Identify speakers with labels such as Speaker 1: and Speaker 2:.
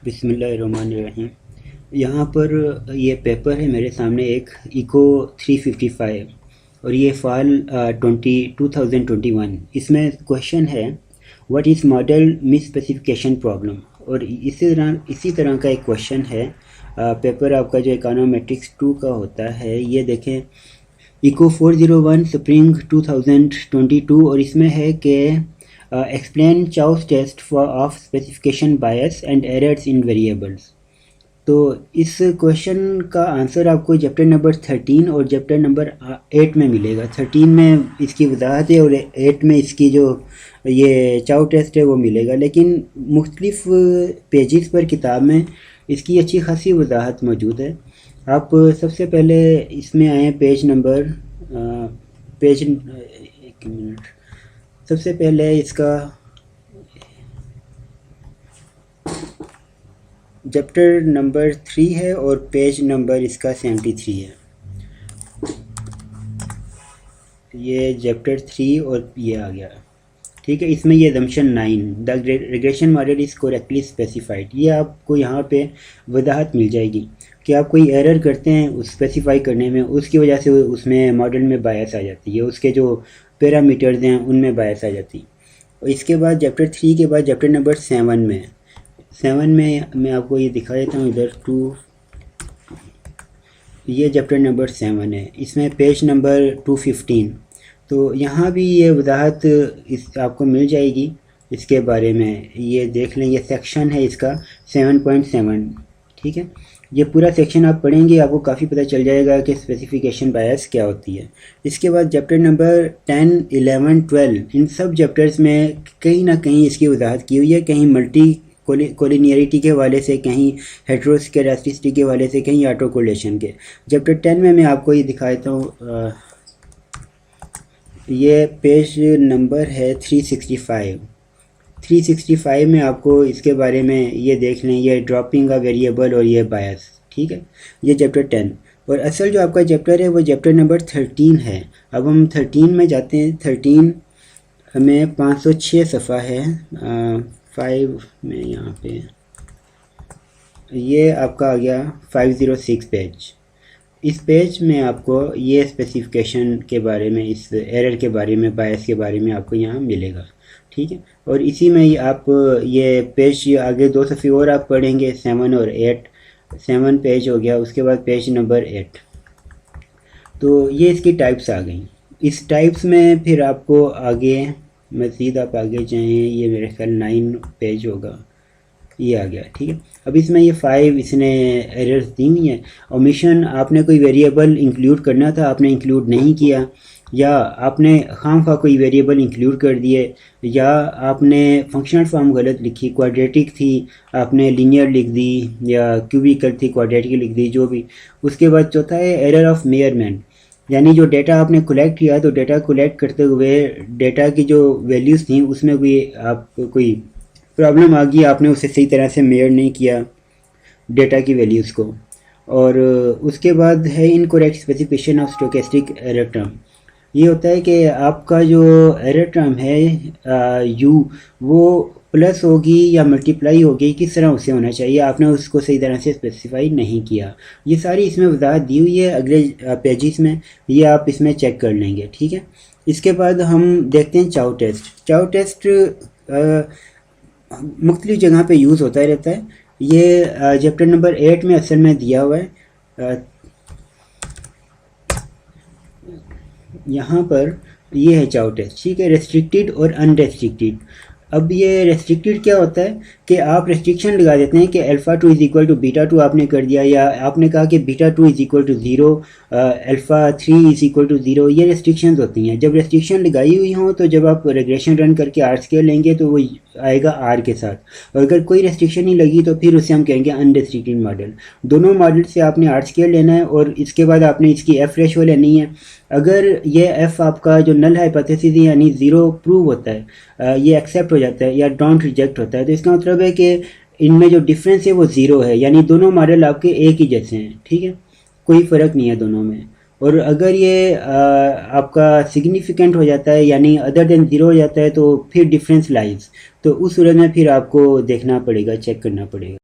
Speaker 1: بسم اللہ الرحمن الرحیم۔ یہاں پر یہ پیپر ہے میرے سامنے ایک ایکو 355 اور یہ فائل 2021۔ اس میں کویشچن ہے what is model miss specification problem, اور اسی طرح کا ایک کویشچن ہے پیپر آپ کا جو اکانومیٹرکس 2 کا ہوتا ہے۔ یہ دیکھیں ایکو 401 سپرنگ 2022، اور اس میں ہے کہ explain Chow's test for of specification bias and errors in variables. تو اس کویشچن کا آنسر آپ کو چیپٹر نمبر 13 اور چیپٹر نمبر 8 میں ملے گا۔ 13 میں اس کی وضاحت ہے اور 8 میں اس کی جو یہ چاؤ ٹیسٹ ہے وہ ملے گا، لیکن مختلف پیجز پر کتاب میں اس کی اچھی خاصی وضاحت موجود ہے۔ آپ سب سے پہلے اس میں آئیں ایک منٹ، سب سے پہلے اس کا چیپٹر نمبر 3 ہے اور پیج نمبر اس کا 73 ہے۔ یہ چیپٹر 3 اور یہ آ گیا، ٹھیک ہے۔ اس میں یہ assumption 9 the regression model is correctly specified, یہ آپ کو یہاں پہ وضاحت مل جائے گی کہ آپ کوئی ایرر کرتے ہیں اسپیسیفائی کرنے میں، اس کی وجہ سے اس میں ماڈل میں بائس آ جاتی ہے، اس کے جو پیرامیٹرز ہیں ان میں بائس آ جاتی ہے۔ اور اس کے بعد چیپٹر 3 کے بعد چیپٹر نمبر 7 میں میں آپ کو یہ دکھا دیتا ہوں ادھر 2، یہ چیپٹر نمبر 7 ہے، اس میں پیج نمبر 215۔ تو یہاں بھی یہ وضاحت آپ کو مل جائے گی اس کے بارے میں، یہ دیکھ لیں، یہ سیکشن ہے اس کا 7.7، ٹھیک ہے۔ یہ پورا سیکشن آپ پڑھیں گے، آپ کو کافی پتہ چل جائے گا کہ اسپیسیفیکیشن بائس کیا ہوتی ہے۔ اس کے بعد چیپٹر نمبر 10، 11، 12 ان سب چیپٹرز میں کہیں نہ کہیں اس کی وضاحت کی ہوئی ہے، کہیں ملٹی کولینیئرٹی کے حوالے سے، کہیں ہیٹروسکیڈاسٹیسٹی کے حوالے سے، کہیں آٹو کولیشن کے۔ چیپٹر 10 میں آپ کو یہ دکھا دیتا ہوں، یہ پیج نمبر ہے 365۔ 365 میں آپ کو اس کے بارے میں یہ دیکھ لیں، یہ ڈراپنگ آ ویریبل اور یہ بائس، ٹھیک ہے۔ یہ چیپٹر 10 اور اصل جو آپ کا چیپٹر ہے وہ چیپٹر نمبر 13 ہے۔ اب ہم 13 میں جاتے ہیں۔ 13 ہمیں 506 صفحہ ہے، 5 میں یہاں پہ یہ آپ کا آ گیا 506 پیج۔ اس پیج میں آپ کو یہ اسپیسیفکیشن کے بارے میں، اس ایرر کے بارے میں، بائس کے بارے میں آپ کو یہاں ملے گا، ٹھیک ہے۔ اور اسی میں آپ یہ پیج آگے 2 صفحے اور آپ پڑھیں گے، 7 اور 8۔ 7 پیج ہو گیا، اس کے بعد پیج نمبر 8۔ تو یہ اس کی ٹائپس آ گئیں۔ اس ٹائپس میں پھر آپ کو آگے مزید آپ آگے جائیں، یہ میرے خیال 9 پیج ہوگا، یہ آ گیا، ٹھیک ہے۔ اب اس میں یہ 5 اس نے ایررز دی ہوئی ہیں۔ اومیشن، آپ نے کوئی ویریبل انکلیوڈ کرنا تھا، آپ نے انکلیوڈ نہیں کیا، یا آپ نے خواہ خواہ کوئی ویریبل انکلیوڈ کر دیے، یا آپ نے فنکشنل فارم غلط لکھی، کوڈریٹک تھی آپ نے لینئر لکھ دی، یا کیوبیکل تھی کوڈریٹک لکھ دی، جو بھی۔ اس کے بعد چوتھا ہے ایرر آف میئرمنٹ، یعنی جو ڈیٹا آپ نے کلیکٹ کیا تو ڈیٹا کلیکٹ کرتے ہوئے ڈیٹا کی جو ویلیوز تھیں اس میں کوئی پرابلم آ گئی، آپ نے اسے صحیح طرح سے میئر نہیں کیا ڈیٹا کی ویلیوز کو۔ اور اس کے بعد ہے incorrect specification of stochastic error term. یہ ہوتا ہے کہ آپ کا جو ایرر ٹرم ہے یو، وہ پلس ہوگی یا ملٹیپلائی ہوگی، کس طرح اسے ہونا چاہیے، آپ نے اس کو صحیح طرح سے اسپیسیفائی نہیں کیا۔ یہ ساری اس میں وضاحت دی ہوئی ہے اگلے پیجز میں، یہ آپ اس میں چیک کر لیں گے، ٹھیک ہے۔ اس کے بعد ہم دیکھتے ہیں چاؤ ٹیسٹ۔ چاؤ ٹیسٹ مختلف جگہ پہ یوز ہوتا رہتا ہے۔ یہ چیپٹر نمبر 8 میں اصل میں دیا ہوا ہے، یہاں پر یہ ہے چاؤ ٹیسٹ، ٹھیک ہے۔ ریسٹرکٹیڈ اور ان ریسٹرکٹیڈ۔ اب یہ ریسٹرکٹیڈ کیا ہوتا ہے کہ آپ ریسٹرکشن لگا دیتے ہیں کہ alpha2 = beta2 آپ نے کر دیا، یا آپ نے کہا کہ beta2 = 0، alpha3 = 0، یہ ریسٹرکشنز ہوتی ہیں۔ جب ریسٹرکشن لگائی ہوئی ہوں تو جب آپ ریگریشن رن کر کے آر اسکیئر لیں گے تو وہ آئے گا آر کے ساتھ، اور اگر کوئی ریسٹرکشن نہیں لگی تو پھر اسے ہم کہیں گے ان ریسٹرکٹیڈ ماڈل۔ دونوں ماڈل سے آپ نے آر اسکیئر لینا ہے، اور اس کے بعد آپ نے اس کی ایف ریشو لینی ہے۔ اگر یہ ایف آپ کا جو نل ہائپوتھیسس ہے یعنی 0 پروو ہوتا ہے، یہ ایکسیپٹ ہو جاتا ہے یا ڈونٹ ریجیکٹ ہوتا ہے، تو اس کا مطلب ہے کہ ان میں جو ڈفرینس ہے وہ 0 ہے، یعنی دونوں ماڈل آپ کے ایک ہی جیسے ہیں، ٹھیک ہے، کوئی فرق نہیں ہے دونوں میں۔ اور اگر یہ آپ کا سگنیفیکنٹ ہو جاتا ہے یعنی ادر دین 0 ہو جاتا ہے تو پھر ڈفرینس لائز، تو اس صورت میں پھر آپ کو دیکھنا پڑے گا، چیک کرنا پڑے گا۔